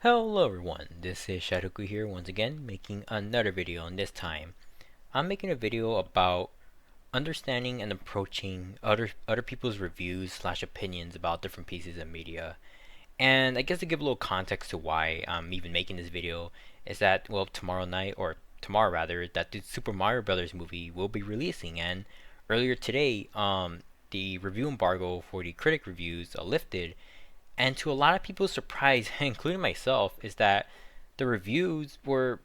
Hello everyone, this is Shadoku here once again making another video, and this time I'm making a video about understanding and approaching other people's reviews slash opinions about different pieces of media. And I guess to give a little context to why I'm even making this video is that, well, tomorrow night, or tomorrow rather, that the Super Mario Brothers movie will be releasing. And earlier today, the review embargo for the critic reviews lifted, and to a lot of people's surprise, including myself, is that the reviews were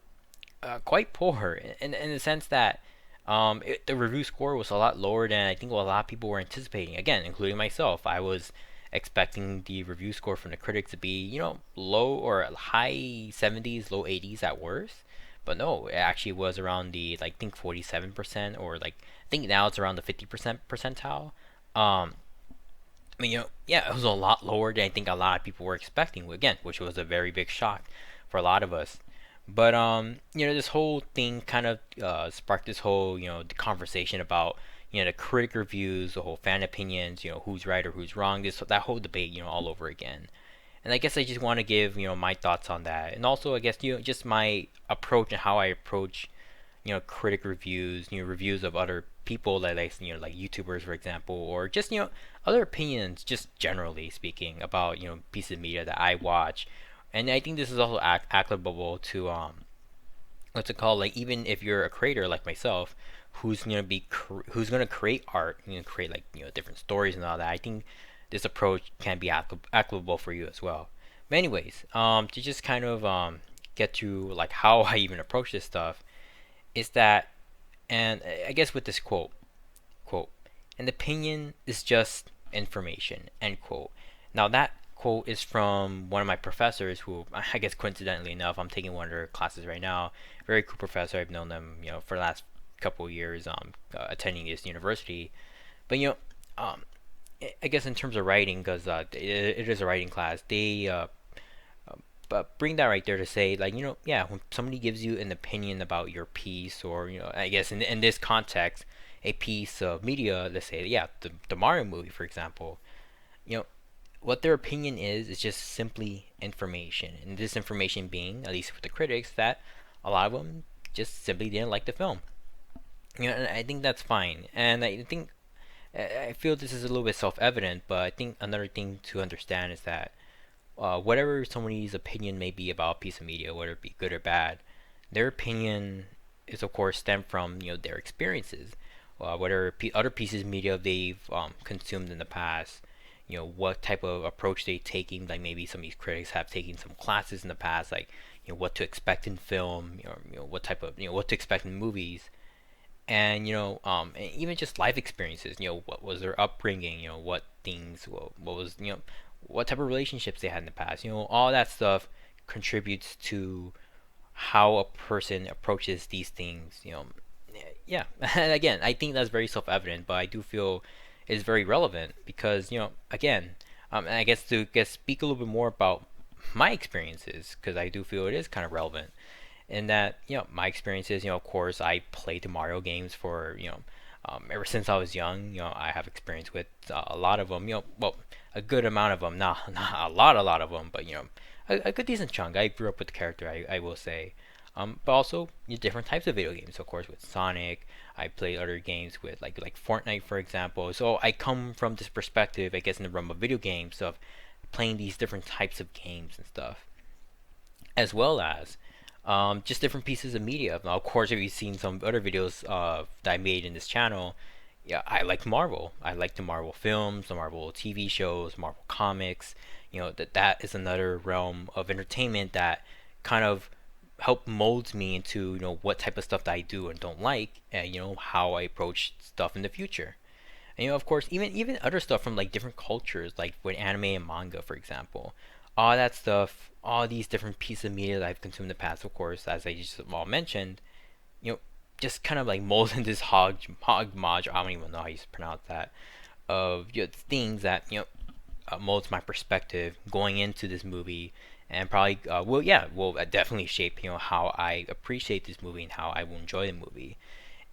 quite poor in the sense that the review score was a lot lower than I think what a lot of people were anticipating. Again, including myself, I was expecting the review score from the critics to be, low or high 70s, low 80s at worst. But no, it actually was around the, like, I think 47%, or like I think now it's around the 50% percentile. Um, I mean, yeah, it was a lot lower than I think a lot of people were expecting. Again, which was a very big shock for a lot of us. But this whole thing kind of sparked this whole, the conversation about, the critic reviews, the whole fan opinions, who's right or who's wrong. That whole debate, all over again. And I guess I just want to give, my thoughts on that, and also I guess, just my approach and how I approach, critic reviews, reviews of other people that like YouTubers, for example, or just, other opinions, just generally speaking about, pieces of media that I watch. And I think this is also applicable to what's it called? Like, even if you're a creator like myself, who's gonna create art, create, like, different stories and all that. I think this approach can be applicable for you as well. But anyways, to just kind of get to, like, how I even approach this stuff is that, and I guess with this quote, an opinion is just information, end quote. Now that quote is from one of my professors, who, I guess coincidentally enough, I'm taking one of their classes right now. Very cool professor. I've known them, for the last couple of years, attending this university. But I guess in terms of writing, because it is a writing class, they but bring that right there to say, like, yeah, when somebody gives you an opinion about your piece, or, I guess in this context, a piece of media, let's say, yeah, the Mario movie, for example, you know what their opinion is just simply information. And this information being, at least with the critics, that a lot of them just simply didn't like the film. And I think that's fine. And I think, I feel this is a little bit self-evident, but I think another thing to understand is that, whatever somebody's opinion may be about a piece of media, whether it be good or bad, their opinion is of course stemmed from, their experiences, whatever other pieces of media they've consumed in the past, what type of approach they taking. Like, maybe some of these critics have taken some classes in the past, like, what to expect in film, what type of, what to expect in movies. And and even just life experiences, what was their upbringing, what things, what was, what type of relationships they had in the past, all that stuff contributes to how a person approaches these things, yeah. And again, I think that's very self-evident, but I do feel it's very relevant because, again, and I guess to speak a little bit more about my experiences, because I do feel it is kind of relevant in that, my experiences, of course, I played the Mario games for, ever since I was young. I have experience with a lot of them, well, a good amount of them, not a lot of them, but, a good decent chunk. I grew up with the character, I will say. But also, different types of video games. Of course, with Sonic, I played other games with, like Fortnite, for example. So I come from this perspective, I guess, in the realm of video games, of playing these different types of games and stuff, as well as just different pieces of media. Now, of course, if you've seen some other videos that I made in this channel, yeah, I like Marvel. I like the Marvel films, the Marvel TV shows, Marvel comics. That is another realm of entertainment that kind of help molds me into, what type of stuff that I do and don't like, and, how I approach stuff in the future. And, of course, even other stuff from, like, different cultures, like with anime and manga, for example. All that stuff, all these different pieces of media that I've consumed in the past, of course, as I just all mentioned, you know, just kind of like mold in this hog modge. I don't even know how you pronounce that. Of, things that, molds my perspective going into this movie, and probably will definitely shape, how I appreciate this movie and how I will enjoy the movie.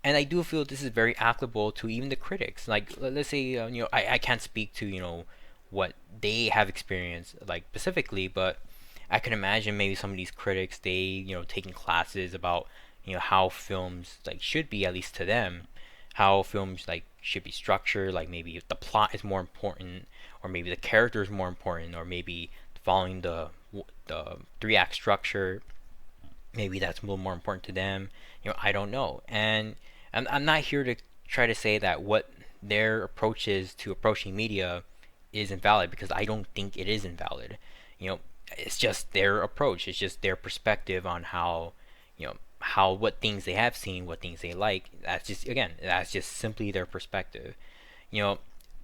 And I do feel this is very applicable to even the critics. Like, let's say, I can't speak to, what they have experienced, like, specifically, but I can imagine maybe some of these critics, they, taking classes about, how films like should be, at least to them, how films like should be structured, like maybe if the plot is more important, or maybe the character is more important, or maybe following the three act structure, maybe that's a little more important to them. I don't know. And I'm not here to try to say that what their approach is to approaching media is invalid, because I don't think it is invalid. You know, it's just their approach. It's just their perspective on how, what things they have seen, what things they like. That's just simply their perspective. You know,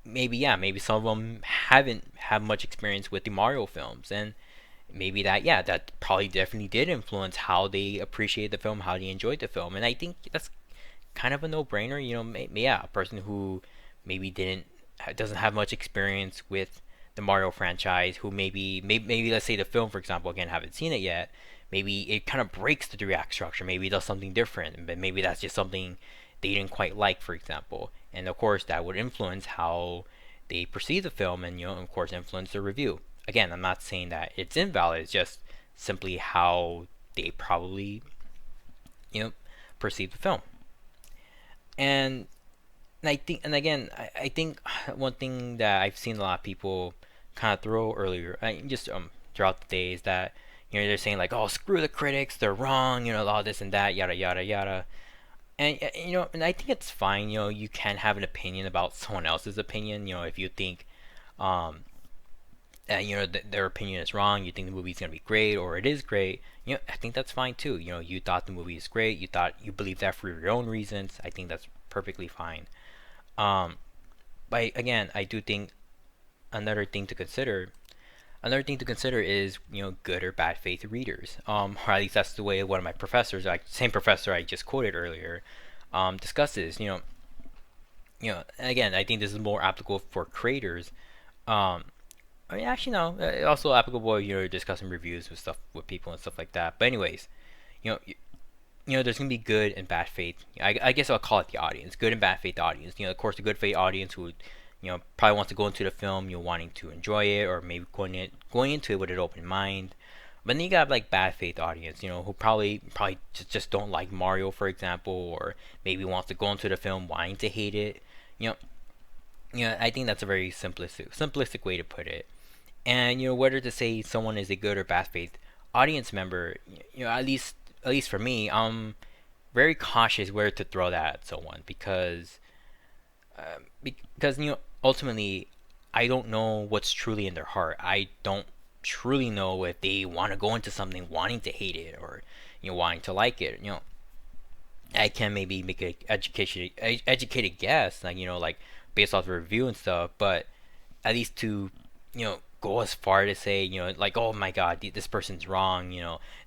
maybe, yeah, maybe some of them haven't had much experience with the Mario films, and maybe that probably definitely did influence how they appreciate the film, how they enjoyed the film. And I think that's kind of a no-brainer. Yeah, a person who maybe didn't doesn't have much experience with the Mario franchise, who maybe let's say the film, for example, again, haven't seen it yet. Maybe it kind of breaks the three act structure. Maybe it does something different, but maybe that's just something they didn't quite like, for example. And of course, that would influence how they perceive the film, and of course, influence the review. Again, I'm not saying that it's invalid. It's just simply how they probably you know perceive the film. And and again, I think one thing that I've seen a lot of people kind of throw earlier, just throughout the day, is that they're saying like, oh, screw the critics, they're wrong, all this and that, yada yada yada. And and I think it's fine. You can have an opinion about someone else's opinion. If you think their opinion is wrong, you think the movie's gonna be great, or it is great, I think that's fine too. You thought the movie is great, you believe that for your own reasons. I think that's perfectly fine. um but again, I do think another thing to consider another thing to consider is good or bad faith readers, or at least that's the way one of my professors, like same professor I just quoted earlier, discusses. Again, I think this is more applicable for creators. I mean, actually, no. Also applicable, discussing reviews with stuff with people and stuff like that. But anyways, you know, there's gonna be good and bad faith. I guess I'll call it the audience, good and bad faith audience. Of course, the good faith audience who, probably wants to go into the film, wanting to enjoy it, or maybe going into it with an open mind. But then you got like bad faith audience, who probably just don't like Mario, for example, or maybe wants to go into the film wanting to hate it. You know, I think that's a very simplistic way to put it. And whether to say someone is a good or bad faith audience member, at least for me, I'm very cautious where to throw that at someone, because ultimately I don't know what's truly in their heart. I don't truly know if they want to go into something wanting to hate it, or wanting to like it. I can maybe make an educated guess, like based off the review and stuff, but at least to go as far to say, like, oh my god, this person's wrong,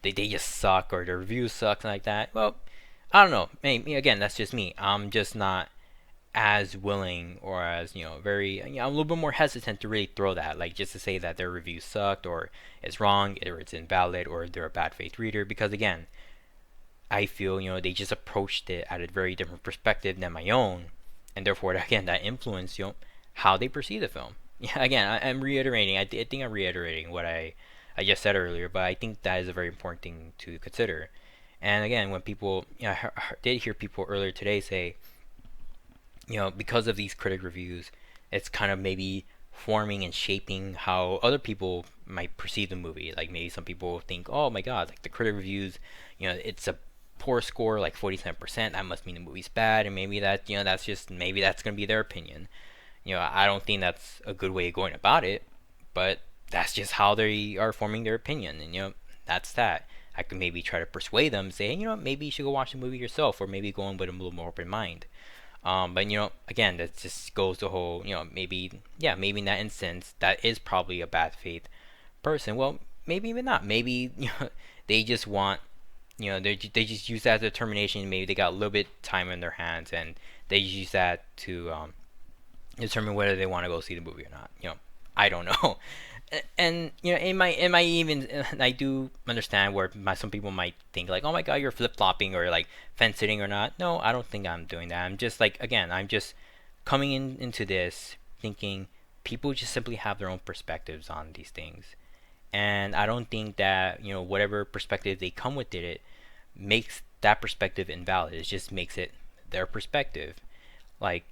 they just suck, or their reviews suck, like that. Well, I don't know. Maybe again, that's just me. I'm just not as willing, or as very. I'm a little bit more hesitant to really throw that, like, just to say that their review sucked, or it's wrong, or it's invalid, or they're a bad faith reader, because again, I feel they just approached it at a very different perspective than my own, and therefore again that influenced how they perceive the film. Yeah, again, I'm reiterating. I think I'm reiterating what I just said earlier, but I think that is a very important thing to consider. And again, when people, I did hear people earlier today say, because of these critic reviews, it's kind of maybe forming and shaping how other people might perceive the movie. Like maybe some people think, oh my god, like the critic reviews, it's a poor score, like 47%. That must mean the movie's bad, and maybe that's just maybe that's gonna be their opinion. I don't think that's a good way of going about it, but that's just how they are forming their opinion, and that's that. I could maybe try to persuade them, say, maybe you should go watch the movie yourself, or maybe go in with a little more open mind. But again, that just goes the whole, maybe, yeah, maybe in that instance, that is probably a bad faith person. Well, maybe even not. Maybe they just want, they just use that as a determination. Maybe they got a little bit time in their hands, and they use that to determine whether they want to go see the movie or not. I don't know. And in my even, I do understand where some people might think like, oh my god, you're flip flopping, or like fence sitting or not. No, I don't think I'm doing that. I'm just like, again, I'm just coming into this thinking people just simply have their own perspectives on these things, And I don't think that, whatever perspective they come with it makes that perspective invalid. It just makes it their perspective. Like,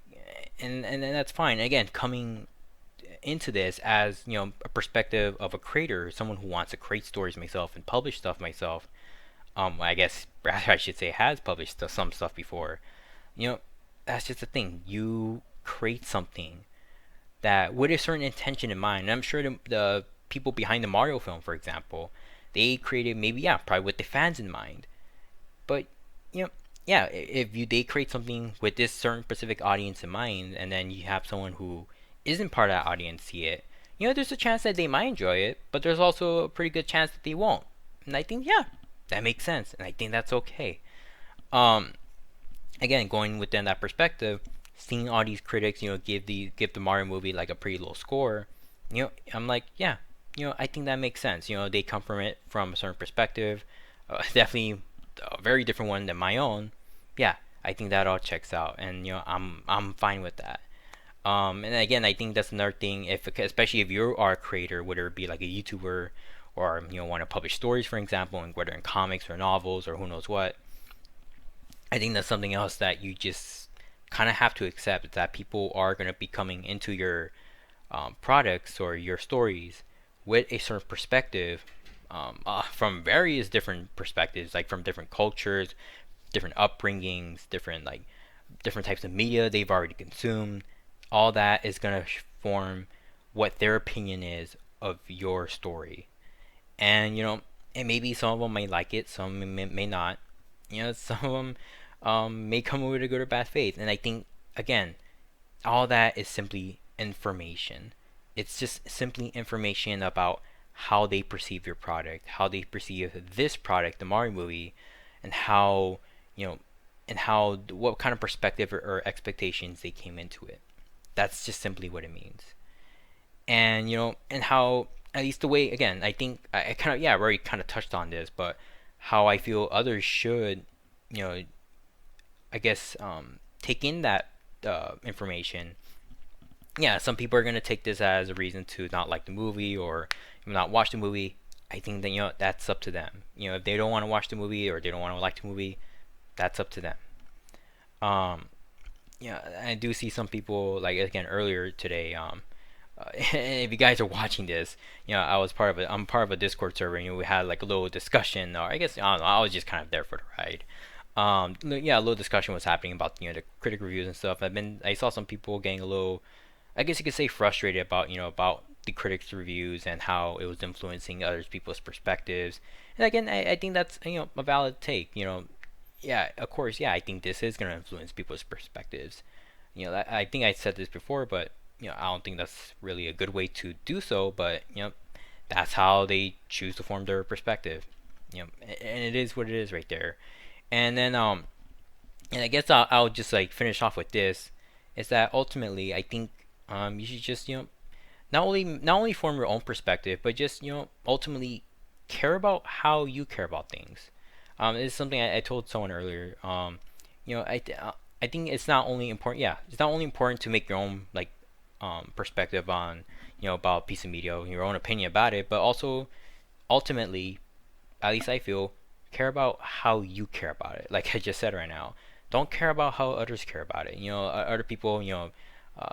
and that's fine. Again, coming into this as, a perspective of a creator, someone who wants to create stories myself and publish stuff myself. I guess rather I should say has published some stuff before. You know, that's just the thing. You create something that with a certain intention in mind. And I'm sure the people behind the Mario film, for example, they created maybe, yeah, probably with the fans in mind. But you know, yeah, if they create something with this certain specific audience in mind, and then you have someone who isn't part of that audience see it, there's a chance that they might enjoy it, but there's also a pretty good chance that they won't. And I think, yeah, that makes sense, and I think that's okay. Um, Again, going within that perspective, seeing all these critics, give the Mario movie like a pretty low score, I'm like, yeah, I think that makes sense. They come from it from a certain perspective, definitely a very different one than my own. Yeah, I think that all checks out, and I'm fine with that. And again, I think that's another thing. If especially if you are a creator, whether it be like a YouTuber or want to publish stories, for example, and whether in comics or novels or who knows what, I think that's something else that you just kind of have to accept that people are going to be coming into your products or your stories with a certain perspective from various different perspectives, like from different cultures, different upbringings, different types of media they've already consumed. All that is going to form what their opinion is of your story. And and maybe some of them may like it, some may not. Some of them may come with a good or bad faith. And I think, again, all that is simply information. It's just simply information about how they perceive your product, how they perceive this product, the Mario movie, and how, you know, and what kind of perspective or expectations they came into it. That's just simply what it means. And, and how, at least the way, again, I think, I kind of, yeah, I already kind of touched on this, but how I feel others should, you know, I guess, take in that information. Yeah, some people are gonna take this as a reason to not like the movie or not watch the movie. I think that that's up to them. If they don't want to watch the movie or they don't want to like the movie, that's up to them. Um, yeah, I do see some people like again earlier today. If you guys are watching this, I'm part of a Discord server, and we had like a little discussion, or I guess I don't know, I was just kind of there for the ride. Yeah, a little discussion was happening about the critic reviews and stuff. I saw some people getting a little, I guess you could say, frustrated about about the critics' reviews and how it was influencing other people's perspectives. And again, I think that's a valid take. Yeah, of course, yeah, I think this is gonna influence people's perspectives. I think I said this before, but I don't think that's really a good way to do so. But that's how they choose to form their perspective. And it is what it is right there. And then and I guess I'll just like finish off with this, is that ultimately I think you should just not only form your own perspective, but just ultimately care about how you care about things. This is something I told someone earlier. I think it's not only important. Yeah, it's not only important to make your own like perspective on about a piece of media, your own opinion about it, but also ultimately, at least I feel, care about how you care about it. Like I just said right now, don't care about how others care about it. Other people,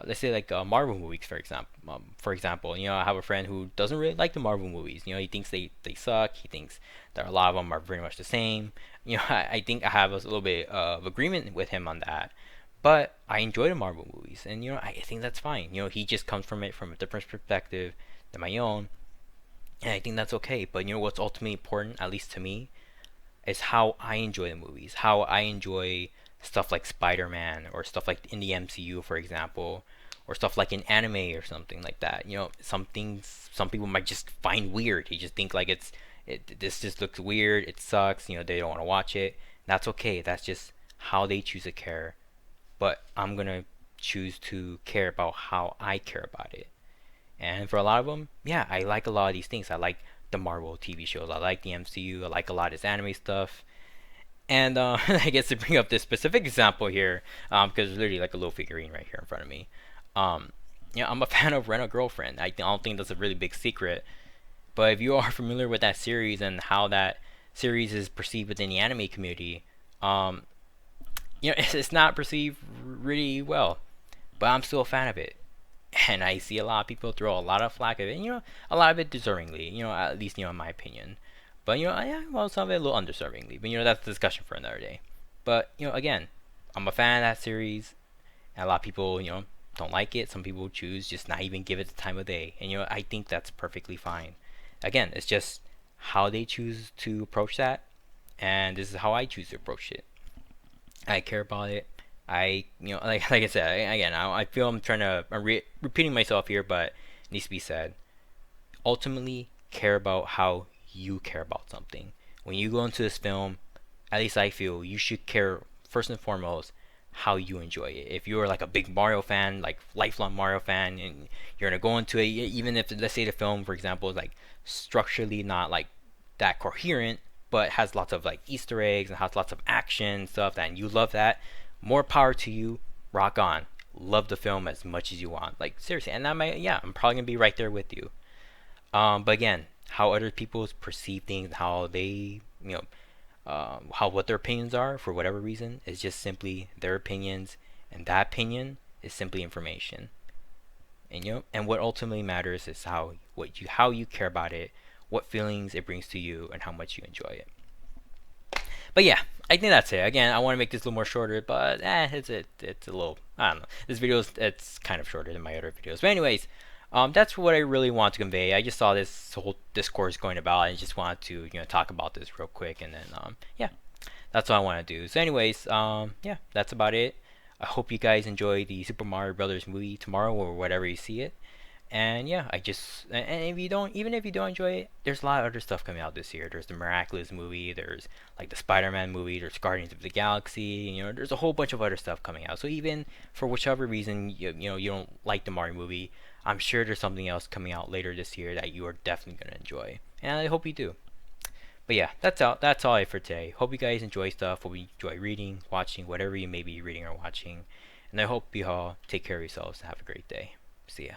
let's say like Marvel movies, for example. I have a friend who doesn't really like the Marvel movies. He thinks they suck. He thinks that a lot of them are pretty much the same. I think I have a little bit of agreement with him on that. But I enjoy the Marvel movies, and I think that's fine. He just comes from it from a different perspective than my own, and I think that's okay. But what's ultimately important, at least to me, is how I enjoy the movies, how I enjoy stuff like Spider-Man or stuff like in the MCU, for example, or stuff like in anime or something like that. Some things some people might just find weird. They just think like this just looks weird. It sucks. They don't want to watch it. That's okay. That's just how they choose to care. But I'm gonna choose to care about how I care about it. And for a lot of them, yeah, I like a lot of these things. I like the Marvel TV shows. I like the MCU. I like a lot of this anime stuff. And I guess to bring up this specific example here, because there's literally like a little figurine right here in front of me. I'm a fan of Rent a Girlfriend. I don't think that's a really big secret. But if you are familiar with that series and how that series is perceived within the anime community, um, it's not perceived really well. But I'm still a fan of it, and I see a lot of people throw a lot of flack at it. A lot of it deservingly. At least in my opinion. But yeah, well, some of it a little undeservingly. But that's a discussion for another day. But again, I'm a fan of that series. And a lot of people, don't like it. Some people choose just not even give it the time of day. And I think that's perfectly fine. Again, it's just how they choose to approach that, and this is how I choose to approach it. I care about it. Like I said, again, I feel I'm trying to repeating myself here, but it needs to be said. Ultimately, care about how you care about something. When you go into this film, at least I feel you should care first and foremost how you enjoy it. If you're like a big Mario fan, like lifelong Mario fan, and you're gonna go into it, even if let's say the film, for example, is like structurally not like that coherent, but has lots of like Easter eggs and has lots of action stuff, and you love that, more power to you. Rock on. Love the film as much as you want. Like seriously, and yeah, I'm probably gonna be right there with you. But again, how other people perceive things, how they, how what their opinions are for whatever reason is just simply their opinions, and that opinion is simply information. And what ultimately matters is how you care about it, what feelings it brings to you, and how much you enjoy it. But yeah, I think that's it. Again, I want to make this a little more shorter, but it's a little, I don't know. This video it's kind of shorter than my other videos. But anyways, that's what I really want to convey. I just saw this whole discourse going about, and just wanted to talk about this real quick, and then yeah, that's what I want to do. So anyways, yeah, that's about it. I hope you guys enjoy the Super Mario Brothers movie tomorrow or whatever you see it. And yeah, and if you don't, even if you don't enjoy it, there's a lot of other stuff coming out this year. There's the Miraculous movie, there's like the Spider-Man movie, there's Guardians of the Galaxy. There's a whole bunch of other stuff coming out. So even for whichever reason you don't like the Mario movie, I'm sure there's something else coming out later this year that you are definitely gonna enjoy, and I hope you do. But yeah, that's all for today. Hope you guys enjoy stuff. Hope you enjoy reading, watching, whatever you may be reading or watching. And I hope you all take care of yourselves and have a great day. See ya.